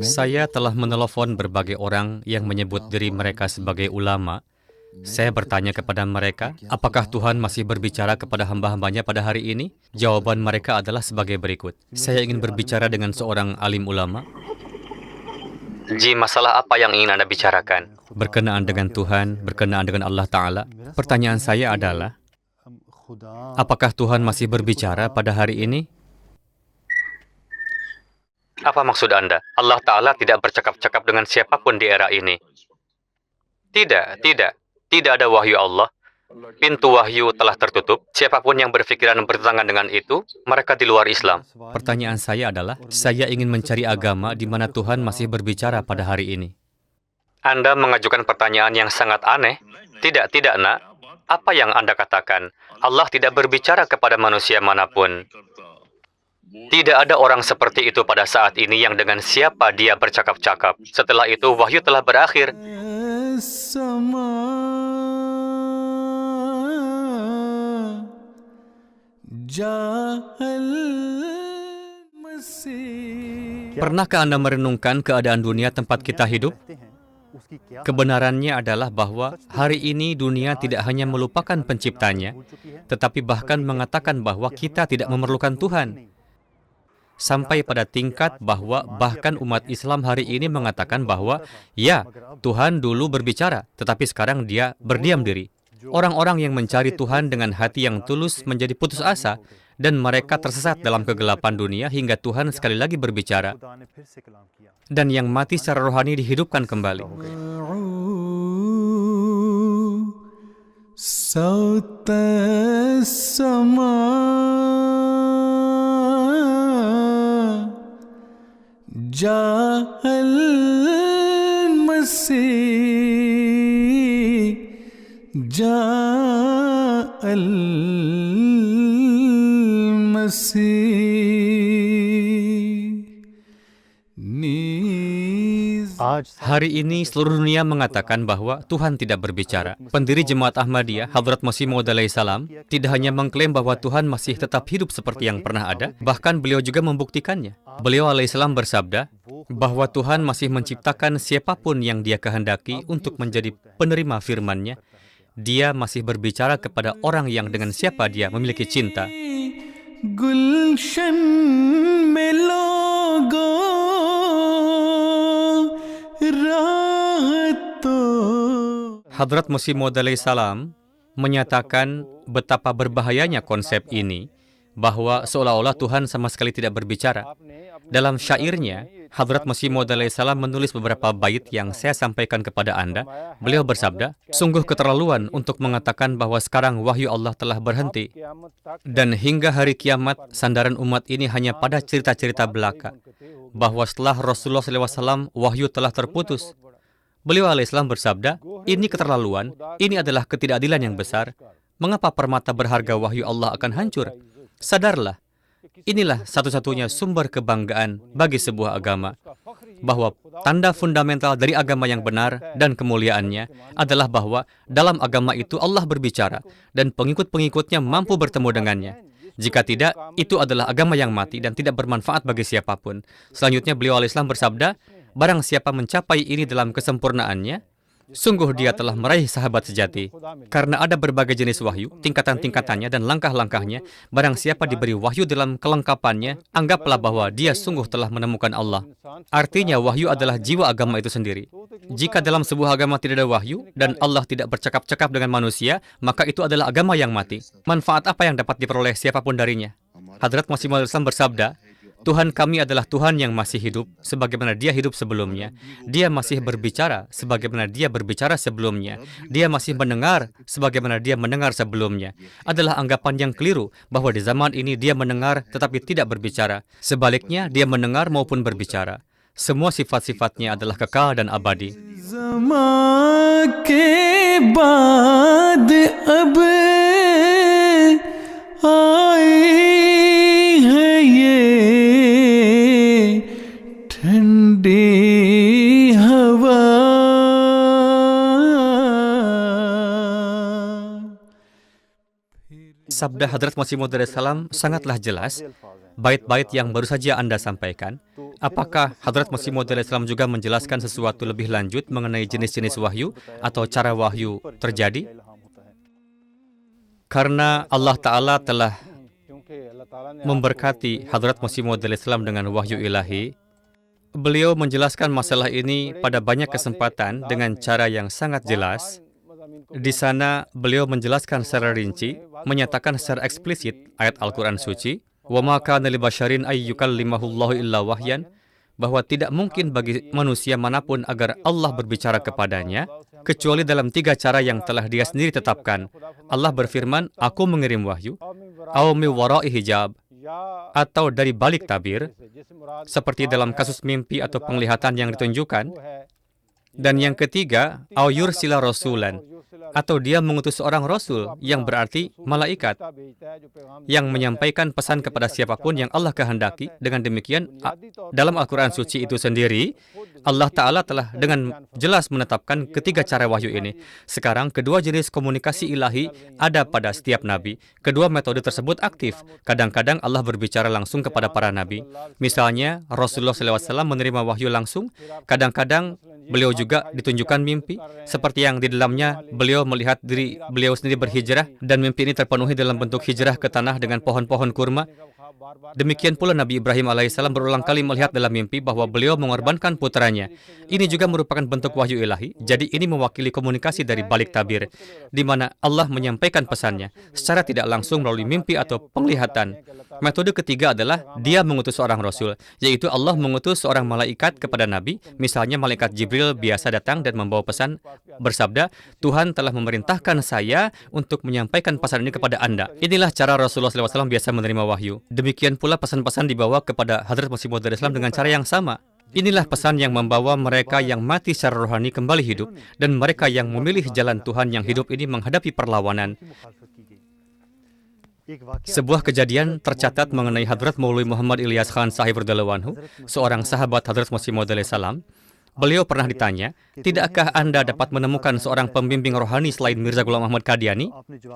Saya telah menelepon berbagai orang yang menyebut diri mereka sebagai ulama. Saya bertanya kepada mereka, apakah Tuhan masih berbicara kepada hamba-hambanya pada hari ini? Jawaban mereka adalah sebagai berikut. Saya ingin berbicara dengan seorang alim ulama. Ji, masalah apa yang ingin Anda bicarakan? Berkenaan dengan Tuhan, berkenaan dengan Allah Ta'ala. Pertanyaan saya adalah, apakah Tuhan masih berbicara pada hari ini? Apa maksud Anda? Allah Ta'ala tidak bercakap-cakap dengan siapapun di era ini. Tidak. Tidak ada wahyu Allah. Pintu wahyu telah tertutup. Siapapun yang berpikiran bertentangan dengan itu, mereka di luar Islam. Pertanyaan saya adalah, saya ingin mencari agama di mana Tuhan masih berbicara pada hari ini. Anda mengajukan pertanyaan yang sangat aneh. Tidak, nak. Apa yang Anda katakan? Allah tidak berbicara kepada manusia manapun. Tidak ada orang seperti itu pada saat ini yang dengan siapa dia bercakap-cakap. Setelah itu, wahyu telah berakhir. Pernahkah Anda merenungkan keadaan dunia tempat kita hidup? Kebenarannya adalah bahwa hari ini dunia tidak hanya melupakan penciptanya, tetapi bahkan mengatakan bahwa kita tidak memerlukan Tuhan. Sampai pada tingkat bahwa bahkan umat Islam hari ini mengatakan bahwa, ya, Tuhan dulu berbicara, tetapi sekarang dia berdiam diri. Orang-orang yang mencari Tuhan dengan hati yang tulus menjadi putus asa, dan mereka tersesat dalam kegelapan dunia hingga Tuhan sekali lagi berbicara. Dan yang mati secara rohani dihidupkan kembali. Ja'al Masih Ja'al Masih. Hari ini seluruh dunia mengatakan bahwa Tuhan tidak berbicara. Pendiri Jemaat Ahmadiyah, Hadrat Masih Maud alaihissalam, tidak hanya mengklaim bahwa Tuhan masih tetap hidup seperti yang pernah ada, bahkan beliau juga membuktikannya. Beliau alaihissalam bersabda bahwa Tuhan masih menciptakan siapapun yang dia kehendaki untuk menjadi penerima firman-Nya. Dia masih berbicara kepada orang yang dengan siapa dia memiliki cinta. Gulshan mein logo rahat to. Hadrat Masih Maud alaihissalam menyatakan betapa berbahayanya konsep ini, bahwa seolah-olah Tuhan sama sekali tidak berbicara. Dalam syairnya, Hadrat Masih Maud alaihissalam menulis beberapa bait yang saya sampaikan kepada Anda. Beliau bersabda, sungguh keterlaluan untuk mengatakan bahwa sekarang wahyu Allah telah berhenti. Dan hingga hari kiamat, sandaran umat ini hanya pada cerita-cerita belaka, bahwa setelah Rasulullah SAW, wahyu telah terputus. Beliau alaihissalam bersabda, ini keterlaluan, ini adalah ketidakadilan yang besar. Mengapa permata berharga wahyu Allah akan hancur? Sadarlah, inilah satu-satunya sumber kebanggaan bagi sebuah agama, bahwa tanda fundamental dari agama yang benar dan kemuliaannya adalah bahwa dalam agama itu Allah berbicara dan pengikut-pengikutnya mampu bertemu dengannya. Jika tidak, itu adalah agama yang mati dan tidak bermanfaat bagi siapapun. Selanjutnya beliau alaihissalam bersabda, barang siapa mencapai ini dalam kesempurnaannya, sungguh dia telah meraih sahabat sejati. Karena ada berbagai jenis wahyu, tingkatan-tingkatannya dan langkah-langkahnya, barang siapa diberi wahyu dalam kelengkapannya, anggaplah bahwa dia sungguh telah menemukan Allah. Artinya wahyu adalah jiwa agama itu sendiri. Jika dalam sebuah agama tidak ada wahyu, dan Allah tidak bercakap-cakap dengan manusia, maka itu adalah agama yang mati. Manfaat apa yang dapat diperoleh siapapun darinya? Hadrat Masih Maud bersabda, Tuhan kami adalah Tuhan yang masih hidup, sebagaimana Dia hidup sebelumnya. Dia masih berbicara, sebagaimana Dia berbicara sebelumnya. Dia masih mendengar, sebagaimana Dia mendengar sebelumnya. Adalah anggapan yang keliru, bahwa di zaman ini Dia mendengar, tetapi tidak berbicara. Sebaliknya, Dia mendengar maupun berbicara. Semua sifat-sifatnya adalah kekal dan abadi. Zaman ke baad ab aaye hai ye ठंडी हवा. Sabda Hadrat Masih Maud alaihissalam sangatlah jelas bait-bait yang baru saja Anda sampaikan, apakah Hadrat Masih Maud Islam juga menjelaskan sesuatu lebih lanjut mengenai jenis-jenis wahyu atau cara wahyu terjadi? Karena Allah Ta'ala telah memberkati Hadrat Masih Maud Islam dengan wahyu ilahi, beliau menjelaskan masalah ini pada banyak kesempatan dengan cara yang sangat jelas. Di sana beliau menjelaskan secara rinci, menyatakan secara eksplisit ayat Al-Quran suci, "Wa ma kana li basyarin ay yukallimahullahu illa wahyan," bahwa tidak mungkin bagi manusia manapun agar Allah berbicara kepadanya, kecuali dalam 3 cara yang telah Dia sendiri tetapkan. Allah berfirman, "Aku mengirim wahyu," au mi wara'i hijab, atau dari balik tabir, seperti dalam kasus mimpi atau penglihatan yang ditunjukkan. Dan yang ketiga, au yursila rasulan, atau Dia mengutus seorang rasul, yang berarti malaikat, yang menyampaikan pesan kepada siapapun yang Allah kehendaki. Dengan demikian, dalam Al-Quran suci itu sendiri, Allah Ta'ala telah dengan jelas menetapkan ketiga cara wahyu ini. Sekarang, kedua jenis komunikasi ilahi ada pada setiap nabi. Kedua metode tersebut aktif. Kadang-kadang Allah berbicara langsung kepada para nabi. Misalnya, Rasulullah SAW menerima wahyu langsung. Kadang-kadang, beliau juga ditunjukkan mimpi, seperti yang di dalamnya beliau melihat diri beliau sendiri berhijrah, dan mimpi ini terpenuhi dalam bentuk hijrah ke tanah dengan pohon-pohon kurma. Demikian pula Nabi Ibrahim alaihissalam berulang kali melihat dalam mimpi bahwa beliau mengorbankan putranya. Ini juga merupakan bentuk wahyu ilahi, jadi ini mewakili komunikasi dari balik tabir, di mana Allah menyampaikan pesannya secara tidak langsung melalui mimpi atau penglihatan. Metode ketiga adalah Dia mengutus seorang rasul, yaitu Allah mengutus seorang malaikat kepada Nabi. Misalnya malaikat Jibril biasa datang dan membawa pesan bersabda, "Tuhan telah memerintahkan saya untuk menyampaikan pesan ini kepada Anda." Inilah cara Rasulullah SAW biasa menerima wahyu. Demikian pula pesan-pesan dibawa kepada Hadrat Masih Maud Islam dengan cara yang sama. Inilah pesan yang membawa mereka yang mati secara rohani kembali hidup, dan mereka yang memilih jalan Tuhan yang hidup ini menghadapi perlawanan. Sebuah kejadian tercatat mengenai Hadrat Maulwi Muhammad Ilyas Khan Sahib radhiyallahu anhu, seorang sahabat Hadrat Masih Maud Islam. Beliau pernah ditanya, "Tidakkah Anda dapat menemukan seorang pembimbing rohani selain Mirza Ghulam Ahmad Qadiani?"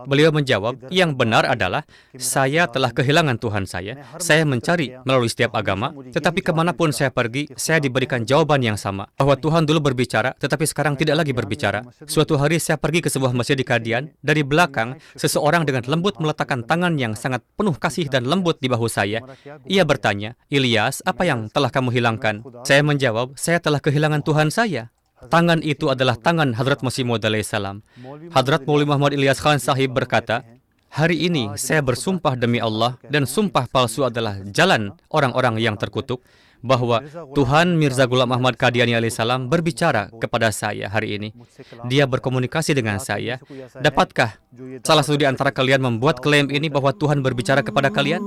Beliau menjawab, "Yang benar adalah, saya telah kehilangan Tuhan saya. Saya mencari melalui setiap agama, tetapi kemanapun saya pergi, saya diberikan jawaban yang sama, bahwa Tuhan dulu berbicara, tetapi sekarang tidak lagi berbicara. Suatu hari saya pergi ke sebuah masjid di Qadian, dari belakang, seseorang dengan lembut meletakkan tangan yang sangat penuh kasih dan lembut di bahu saya. Ia bertanya, 'Ilyas, apa yang telah kamu hilangkan?' Saya menjawab, 'Saya telah kehilangan Tuhan saya.' Tangan itu adalah tangan Hadrat Masih Maud alaihissalam. Hadrat Maulwi Muhammad Ilyas Khan Sahib berkata, 'Hari ini saya bersumpah demi Allah, dan sumpah palsu adalah jalan orang-orang yang terkutuk, bahwa Tuhan Mirza Ghulam Ahmad Qadiani alaihissalam berbicara kepada saya hari ini. Dia berkomunikasi dengan saya. Dapatkah salah satu di antara kalian membuat klaim ini bahwa Tuhan berbicara kepada kalian?'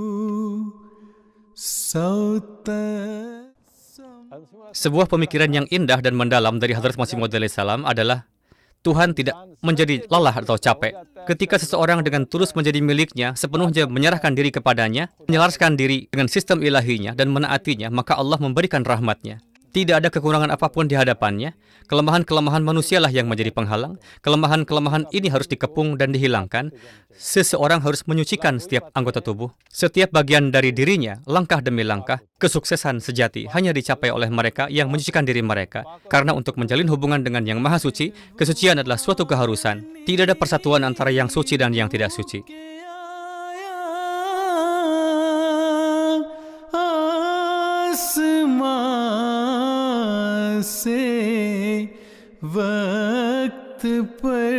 Sebuah pemikiran yang indah dan mendalam dari Hadrat Masih Maud alaihissalam adalah Tuhan tidak menjadi lelah atau capek. Ketika seseorang dengan tulus menjadi miliknya, sepenuhnya menyerahkan diri kepadanya, menyelaraskan diri dengan sistem ilahinya dan menaatinya, maka Allah memberikan rahmatnya. Tidak ada kekurangan apapun di hadapannya. Kelemahan-kelemahan manusialah yang menjadi penghalang. Kelemahan-kelemahan ini harus dikepung dan dihilangkan. Seseorang harus menyucikan setiap anggota tubuh, setiap bagian dari dirinya, langkah demi langkah. Kesuksesan sejati hanya dicapai oleh mereka yang menyucikan diri mereka. Karena untuk menjalin hubungan dengan Yang Maha Suci, kesucian adalah suatu keharusan. Tidak ada persatuan antara yang suci dan yang tidak suci. से वक्त पर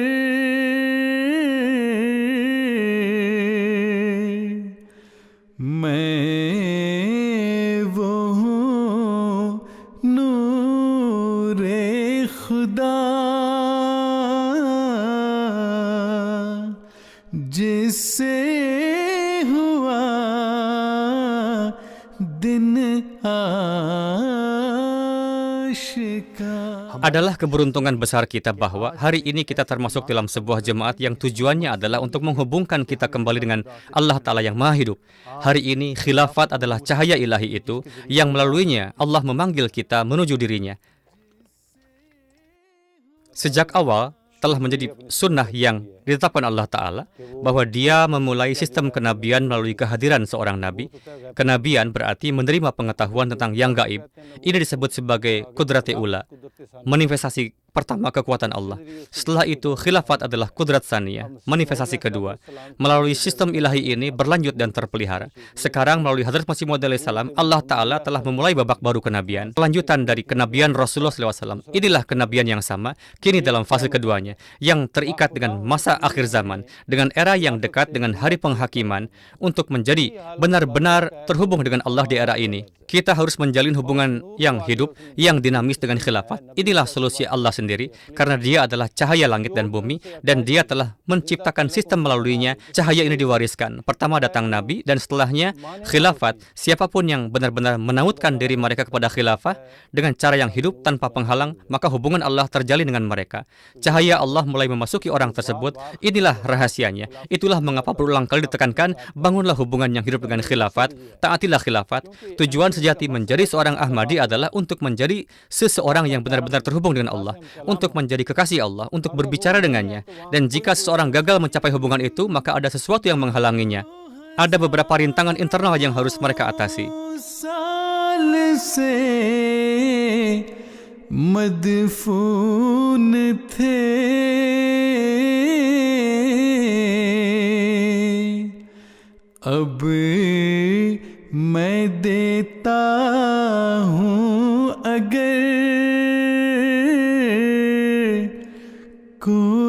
मैं वो हूँ नूरे खुदा जिससे हुआ दिन Adalah keberuntungan besar kita bahwa hari ini kita termasuk dalam sebuah jemaat yang tujuannya adalah untuk menghubungkan kita kembali dengan Allah Ta'ala yang Maha Hidup. Hari ini khilafat adalah cahaya ilahi itu yang melaluinya Allah memanggil kita menuju dirinya. Sejak awal telah menjadi sunnah yang ditetapkan Allah Ta'ala bahwa dia memulai sistem kenabian melalui kehadiran seorang nabi. Kenabian berarti menerima pengetahuan tentang yang gaib. Ini disebut sebagai kudrati ula, manifestasi pertama kekuatan Allah. Setelah itu, khilafat adalah kudrat saniyah, manifestasi kedua. Melalui sistem ilahi ini berlanjut dan terpelihara. Sekarang melalui Hadrat Masih Maud alaihissalam, Allah Ta'ala telah memulai babak baru kenabian. Kelanjutan dari kenabian Rasulullah SAW. Inilah kenabian yang sama, kini dalam fase keduanya, yang terikat dengan masa akhir zaman, dengan era yang dekat dengan hari penghakiman, untuk menjadi benar-benar terhubung dengan Allah di era ini. Kita harus menjalin hubungan yang hidup, yang dinamis dengan khilafat. Inilah solusi Allah sendiri, karena dia adalah cahaya langit dan bumi, dan dia telah menciptakan sistem melaluinya. Cahaya ini diwariskan. Pertama datang Nabi, dan setelahnya khilafat. Siapapun yang benar-benar menautkan diri mereka kepada khilafah, dengan cara yang hidup tanpa penghalang, maka hubungan Allah terjalin dengan mereka. Cahaya Allah mulai memasuki orang tersebut. Inilah rahasianya. Itulah mengapa berulang kali ditekankan, bangunlah hubungan yang hidup dengan khilafat, taatilah khilafat. Tujuan sejati menjadi seorang Ahmadi adalah untuk menjadi seseorang yang benar-benar terhubung dengan Allah, untuk menjadi kekasih Allah, untuk berbicara dengannya. Dan jika seseorang gagal mencapai hubungan itu, maka ada sesuatu yang menghalanginya. Ada beberapa rintangan internal yang harus mereka atasi. साल से मदफून थे, अब मैं देता हूँ अगर कोई